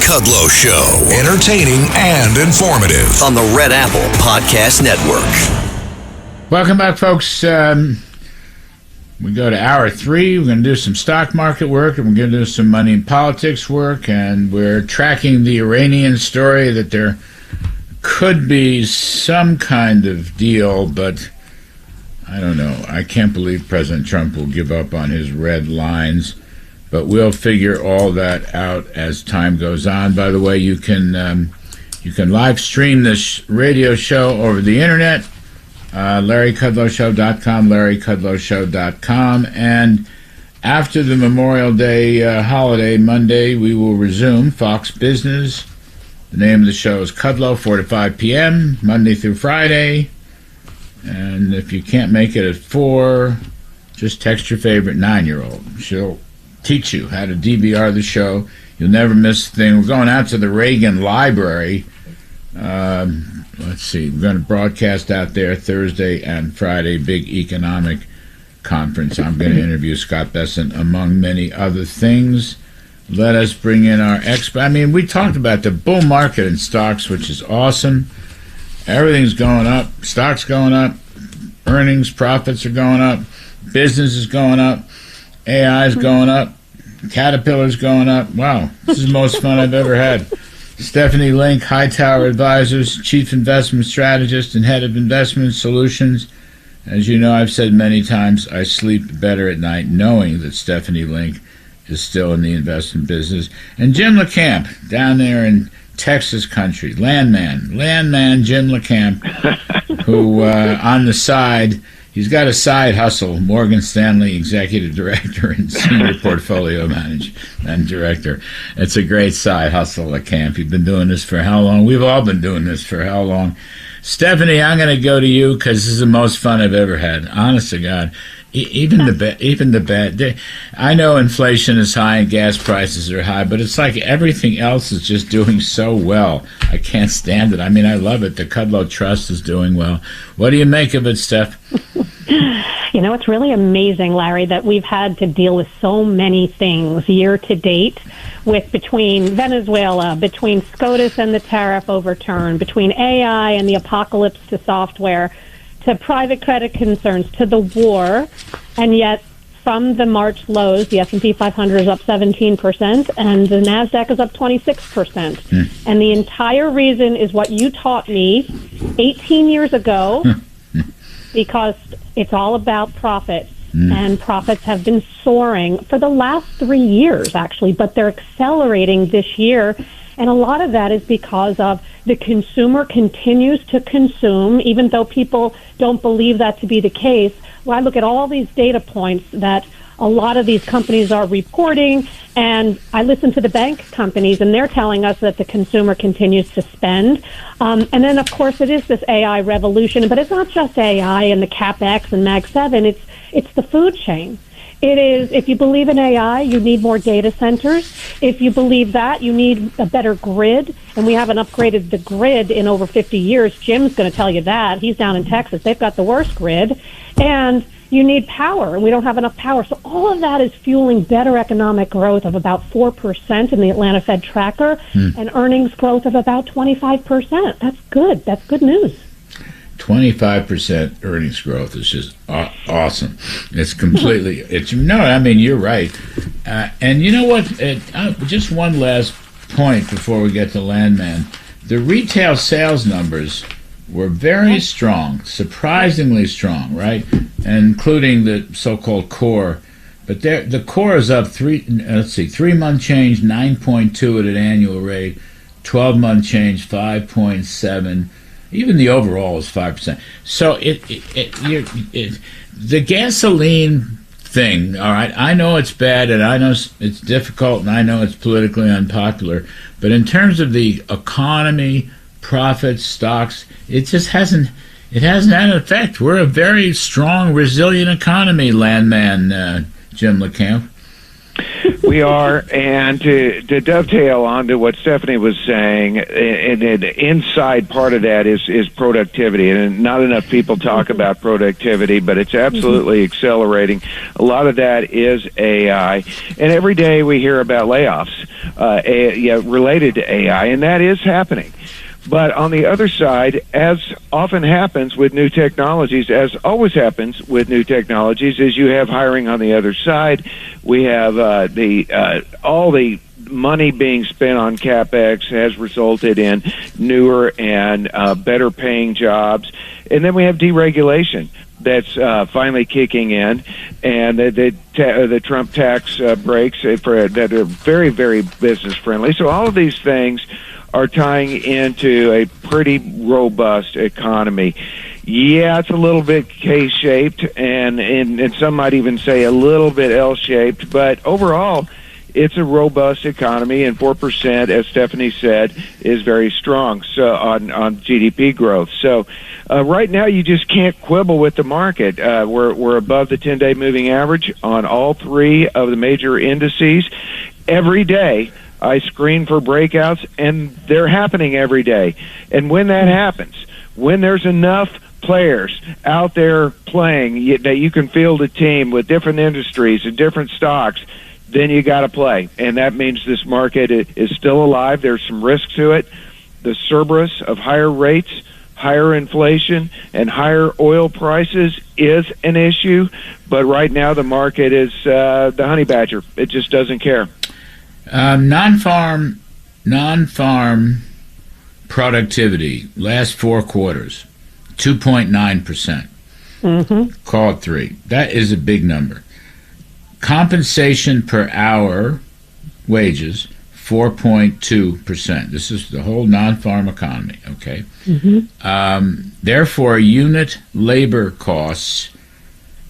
Kudlow Show. Entertaining and informative on the Red Apple Podcast Network. Welcome back, folks. We go to hour 3. We're going to do some stock market work, and we're going to do some money and politics work, and we're tracking the Iranian story that there could be some kind of deal, but I don't know. I can't believe President Trump will give up on his red lines, but we'll figure all that out as time goes on. By the way, you can live stream this radio show over the internet, LarryKudlowShow.com, LarryKudlowShow.com, and after the Memorial Day holiday Monday, we will resume Fox Business. The name of the show is Kudlow, 4 to 5 p.m., Monday through Friday. And if you can't make it at 4, just text your favorite 9-year-old. She'll teach you how to DVR the show. You'll never miss a thing. We're going out to the Reagan Library. Let's see. We're going to broadcast out there Thursday and Friday, big economic conference. I'm going to interview Scott Besson, among many other things. Let us bring in our expert. I mean, we talked about the bull market in stocks, which is awesome. Everything's going up. Stocks going up. Earnings, profits are going up. Business is going up. AI is going up. Caterpillar's going up. Wow, this is the most fun I've ever had. Stephanie Link, Hightower Advisors, Chief Investment Strategist and Head of Investment Solutions. As you know, I've said many times, I sleep better at night knowing that Stephanie Link is still in the investment business. And Jim Lacamp, down there in Texas country, landman Jim Lacamp, who on the side, he's got a side hustle, Morgan Stanley Executive Director and Senior Portfolio and Director. It's a great side hustle, Lacamp. You've been doing this for how long? We've all been doing this for how long? Stephanie, I'm going to go to you because this is the most fun I've ever had. Honest to God. Even the bad. I know inflation is high and gas prices are high, but it's like everything else is just doing so well. I can't stand it. I mean, I love it. The Kudlow Trust is doing well. What do you make of it, Steph? You know, it's really amazing, Larry, that we've had to deal with so many things year to date, with between Venezuela, between SCOTUS and the tariff overturn, between AI and the apocalypse to software, to private credit concerns, to the war, and yet from the March lows, the S&P 500 is up 17%, and the NASDAQ is up 26%. And the entire reason is what you taught me 18 years ago, because it's all about profits. And profits have been soaring for the last 3 years, actually, but they're accelerating this year. And a lot of that is because of the consumer continues to consume, even though people don't believe that to be the case. Well, I look at all these data points that a lot of these companies are reporting, and I listen to the bank companies, and they're telling us that the consumer continues to spend. And then, of course, it is this AI revolution, but it's not just AI and the CapEx and Mag 7. It's the food chain. It is, if you believe in AI, you need more data centers. If you believe that, you need a better grid, and we haven't upgraded the grid in over 50 years. Jim's going to tell you that. He's down in Texas. They've got the worst grid. And you need power, and we don't have enough power. So all of that is fueling better economic growth of about 4% in the Atlanta Fed tracker, and earnings growth of about 25%. That's good. That's good news. 25% earnings growth is just awesome. It's completely, I mean, you're right. And you know what? Just one last point before we get to Landman. The retail sales numbers were very strong, surprisingly strong, right? Including the so-called core. But the core is up 3-month change, 9.2 at an annual rate, 12-month change, 5.7. Even the overall is 5%. So the gasoline thing, all right, I know it's bad, and I know it's difficult, and I know it's politically unpopular, but in terms of the economy, profits, stocks, it just hasn't had an effect. We're a very strong, resilient economy, landman Jim Lacamp. We are, and to dovetail onto what Stephanie was saying, and the inside part of that is productivity, and not enough people talk about productivity, but it's absolutely accelerating. A lot of that is AI, and every day we hear about layoffs related to AI, and that is happening. But on the other side, as often happens with new technologies, as always happens with new technologies, is you have hiring on the other side. We have all the money being spent on CapEx has resulted in newer and better paying jobs. And then we have deregulation that's finally kicking in, and the Trump tax breaks that are very, very business friendly. So all of these things are tying into a pretty robust economy. Yeah, it's a little bit K-shaped, and some might even say a little bit L-shaped, but overall, it's a robust economy, and 4%, as Stephanie said, is very strong on GDP growth. So right now, you just can't quibble with the market. We're above the 10-day moving average on all three of the major indices. Every day, I screen for breakouts, and they're happening every day. And when that happens, when there's enough players out there playing that you can field a team with different industries and different stocks, then you got to play. And that means this market is still alive. There's some risk to it. The Cerberus of higher rates, higher inflation, and higher oil prices is an issue. But right now the market is the honey badger. It just doesn't care. Non-farm productivity, last 4 quarters, 2.9%. Call it 3. That is a big number. Compensation per hour, wages, 4.2%. This is the whole non-farm economy, okay? Therefore, unit labor costs,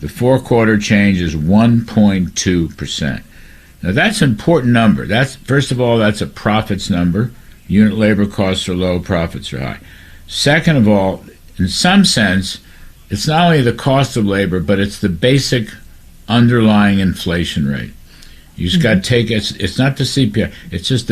the 4-quarter change is 1.2%. Now, that's an important number. That's, first of all, that's a profits number. Unit labor costs are low, profits are high. Second of all, in some sense, it's not only the cost of labor, but it's the basic underlying inflation rate. You just got to take it. It's not the CPI. It's just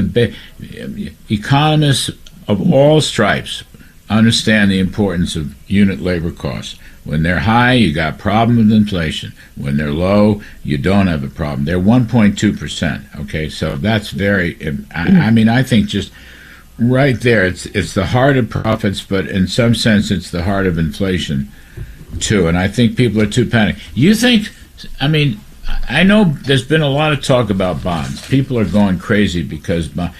economists of all stripes understand the importance of unit labor costs. When they're high, you got a problem with inflation. When they're low, you don't have a problem. They're 1.2%. Okay, so that's very. I mean, I think just right there, it's the heart of profits, but in some sense, it's the heart of inflation too. And I think people are too panicked. You think? I mean, I know there's been a lot of talk about bonds. People are going crazy because, but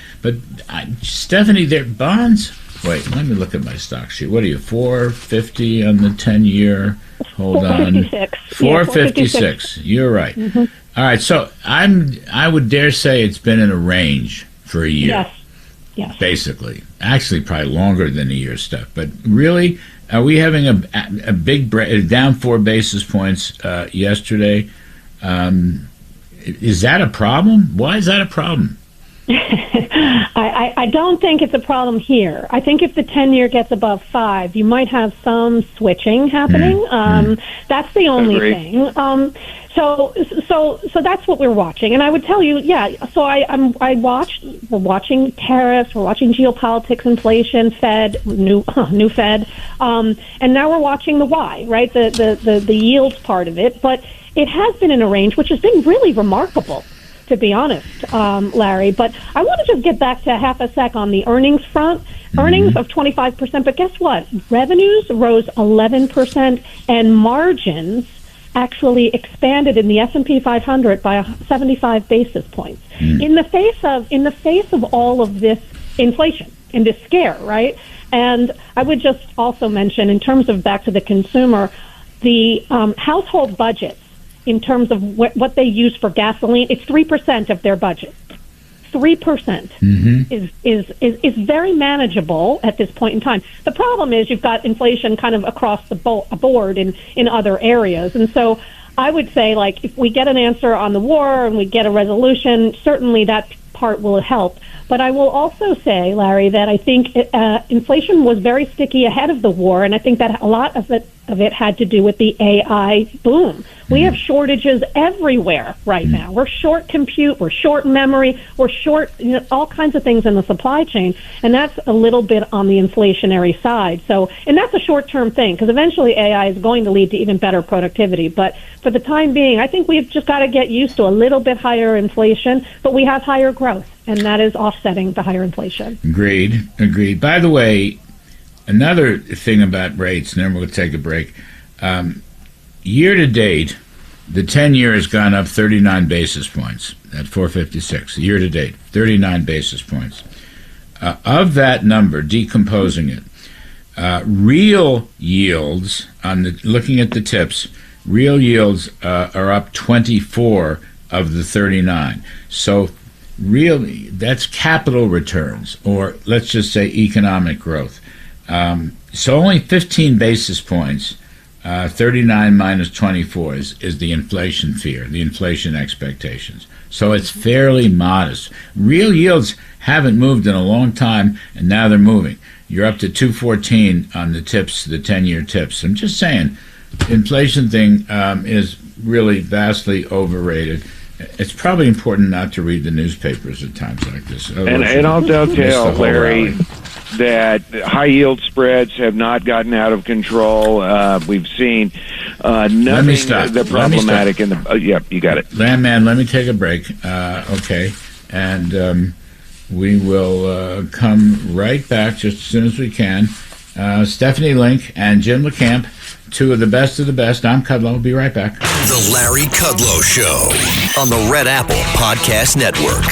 Stephanie, their bonds. Wait, let me look at my stock sheet. What are you, 450 on the 10-year? Hold on. 456. You're right. All right, so I would dare say it's been in a range for a year. Yes. Basically. Actually, probably longer than a year, Steph. But really, are we having a big break, down 4 basis points yesterday? Is that a problem? Why is that a problem? I don't think it's a problem here. I think if the 10-year gets above 5, you might have some switching happening. That's the only thing. So that's what we're watching. And I would tell you, so we're watching tariffs, we're watching geopolitics, inflation, Fed, new Fed, and now we're watching the Y, right? The yields part of it. But it has been in a range which has been really remarkable, to be honest, Larry. But I want to just get back to half a sec on the earnings front. Earnings of 25%, but guess what? Revenues rose 11%, and margins actually expanded in the S&P 500 by 75 basis points. In the face of all of this inflation and this scare, right? And I would just also mention, in terms of back to the consumer, the household budgets, in terms of what they use for gasoline, it's 3% of their budget. 3% is very manageable at this point in time. The problem is you've got inflation kind of across the board in other areas. And so I would say, like, if we get an answer on the war and we get a resolution, certainly that part will help. But I will also say, Larry, that I think inflation was very sticky ahead of the war, and I think that a lot of of it had to do with the AI boom. We have shortages everywhere right now. We're short compute, we're short memory, we're short all kinds of things in the supply chain, and that's a little bit on the inflationary side. So, and that's a short-term thing, because eventually AI is going to lead to even better productivity. But for the time being, I think we've just got to get used to a little bit higher inflation, but we have higher growth, and that is offsetting the higher inflation. Agreed. By the way, another thing about rates, and then we'll take a break. Year to date, the 10-year has gone up 39 basis points at 456. Year to date, 39 basis points. Of that number, decomposing it, real yields, looking at the tips, real yields are up 24 of the 39. So really, that's capital returns, or let's just say economic growth. So only 15 basis points, 39 minus 24 is the inflation fear, the inflation expectations. So it's fairly modest. Real yields haven't moved in a long time, and now they're moving. You're up to 214 on the tips, the 10-year tips. I'm just saying, inflation thing is really vastly overrated. It's probably important not to read the newspapers at times like this. And I'll dovetail, Larry, that high-yield spreads have not gotten out of control. We've seen nothing the problematic in the... yep, you got it. Landman, let me take a break. Okay. And we will come right back just as soon as we can. Stephanie Link and Jim Lacamp, two of the best. I'm Kudlow. We'll be right back. The Larry Kudlow Show on the Red Apple Podcast Network.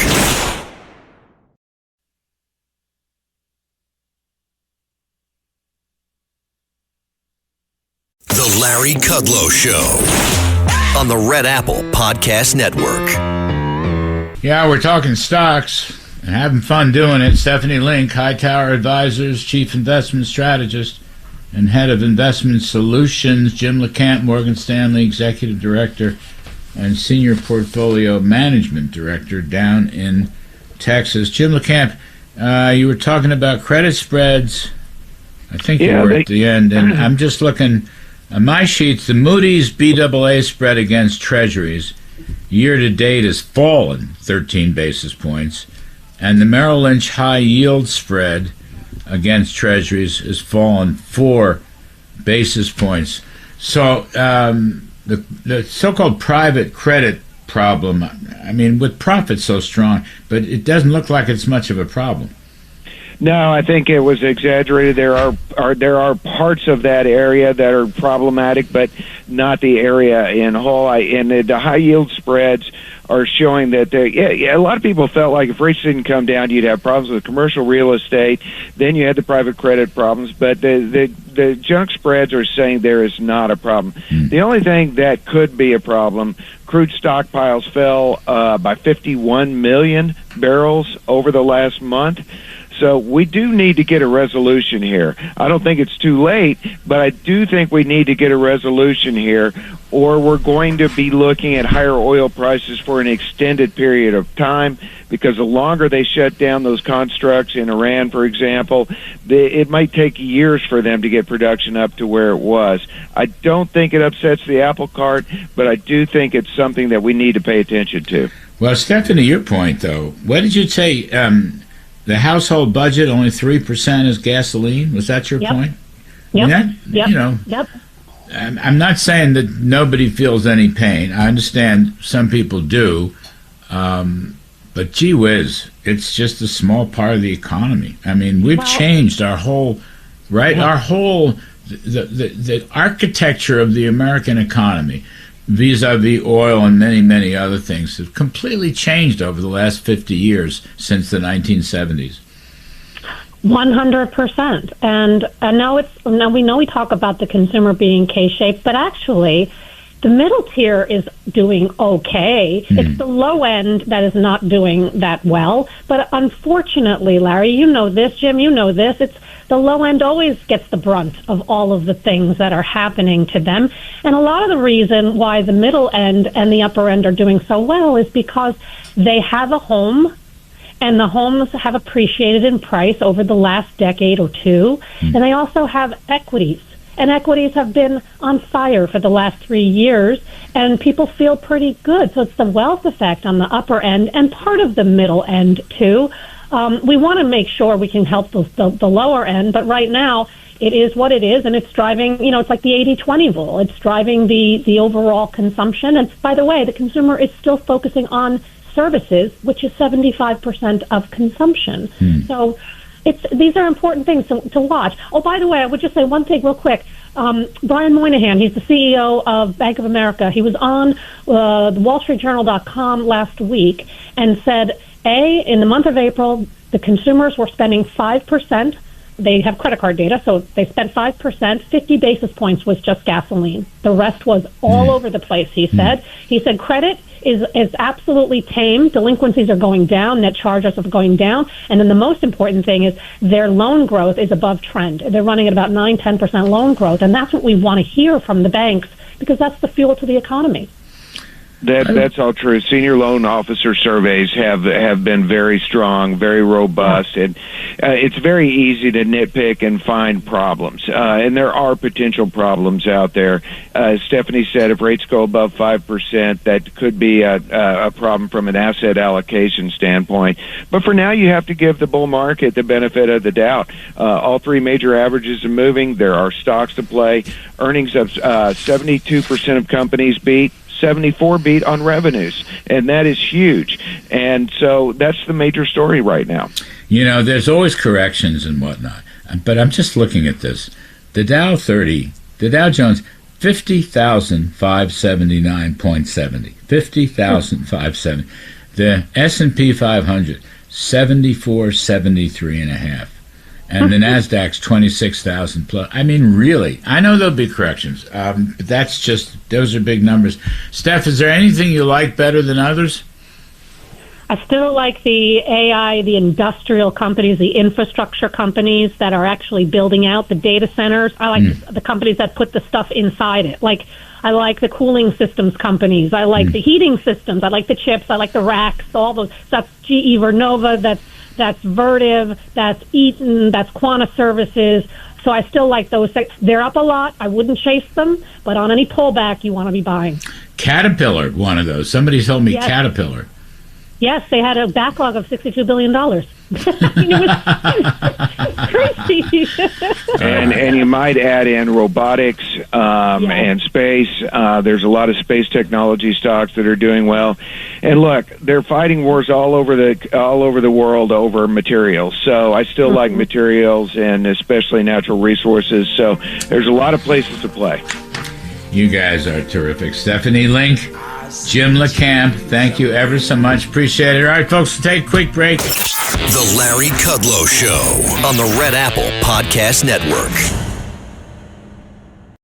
The Larry Kudlow Show on the Red Apple Podcast Network. Yeah, we're talking stocks and having fun doing it. Stephanie Link, Hightower Advisors, Chief Investment Strategist and Head of Investment Solutions. Jim Lacamp, Morgan Stanley Executive Director and Senior Portfolio Management Director down in Texas. Jim Lacamp, you were talking about credit spreads. I think you were at the end, and I'm just looking... On my sheets, the Moody's BAA spread against Treasuries year-to-date has fallen 13 basis points, and the Merrill Lynch high-yield spread against Treasuries has fallen 4 basis points. So the so-called private credit problem, I mean, with profits so strong, but it doesn't look like it's much of a problem. No, I think it was exaggerated. There are parts of that area that are problematic, but not the area in whole. And the high yield spreads are showing that a lot of people felt like if rates didn't come down, you'd have problems with commercial real estate. Then you had the private credit problems, but the junk spreads are saying there is not a problem. The only thing that could be a problem, crude stockpiles fell by 51 million barrels over the last month. So we do need to get a resolution here. I don't think it's too late, but I do think we need to get a resolution here, or we're going to be looking at higher oil prices for an extended period of time, because the longer they shut down those constructs in Iran, for example, it might take years for them to get production up to where it was. I don't think it upsets the apple cart, but I do think it's something that we need to pay attention to. Well, Stephanie, your point, though, what did you say? The household budget, only 3% is gasoline. Was that your point? Yep. I mean, Yep. I'm not saying that nobody feels any pain. I understand some people do. But gee whiz, it's just a small part of the economy. I mean, we've changed our whole, the architecture of the American economy vis-a-vis oil and many, many other things have completely changed over the last 50 years since the 1970s. 100%. And now we know we talk about the consumer being K-shaped, but actually the middle tier is doing okay. It's the low end that is not doing that well. But unfortunately, Larry, you know this, Jim, you know this, it's the low end always gets the brunt of all of the things that are happening to them. And a lot of the reason why the middle end and the upper end are doing so well is because they have a home, and the homes have appreciated in price over the last decade or two. And they also have equities. And equities have been on fire for the last 3 years, and people feel pretty good. So it's the wealth effect on the upper end and part of the middle end, too. We want to make sure we can help the lower end, but right now it is what it is, and it's driving, it's like the 80-20 rule. It's driving the overall consumption. And by the way, the consumer is still focusing on services, which is 75% of consumption. So these are important things to watch. Oh, by the way, I would just say one thing real quick. Brian Moynihan, he's the CEO of Bank of America. He was on WallStreetJournal.com last week and said, in the month of April, the consumers were spending 5%. They have credit card data, so they spent 5%. 50 basis points was just gasoline. The rest was all over the place, he said. He said credit is absolutely tame. Delinquencies are going down. Net charge-offs are going down. And then the most important thing is their loan growth is above trend. They're running at about 9-10% loan growth. And that's what we want to hear from the banks, because that's the fuel to the economy. That's all true. Senior loan officer surveys have been very strong, very robust, and it's very easy to nitpick and find problems. And there are potential problems out there. As Stephanie said, if rates go above 5%, that could be a problem from an asset allocation standpoint. But for now, you have to give the bull market the benefit of the doubt. All three major averages are moving. There are stocks to play. Earnings of 72% of companies beat. 74 beat on revenues, and that is huge. And so that's the major story right now. There's always corrections and whatnot, but I'm just looking at this. The Dow Jones, 50,579.70. 50,570. The S&P 500, 7473.5. And the NASDAQ's 26,000 plus. I mean, really, I know there'll be corrections, but those are big numbers. Steph, is there anything you like better than others? I still like the AI, the industrial companies, the infrastructure companies that are actually building out the data centers. I like the companies that put the stuff inside it. I like the cooling systems companies. I like the heating systems. I like the chips. I like the racks, all those. That's GE Vernova. That's Vertiv, that's Eaton, that's Quanta Services. So I still like those. They're up a lot. I wouldn't chase them, but on any pullback, you want to be buying. Caterpillar, one of those. Somebody told me Caterpillar. Yes, they had a backlog of $62 billion. It was crazy. And you might add in robotics and space. There's a lot of space technology stocks that are doing well. And look, they're fighting wars all over the world over materials. So I still like materials and especially natural resources. So there's a lot of places to play. You guys are terrific. Stephanie Link, Jim Lacamp, thank you ever so much. Appreciate it. All right, folks, we'll take a quick break. The Larry Kudlow Show on the Red Apple Podcast Network.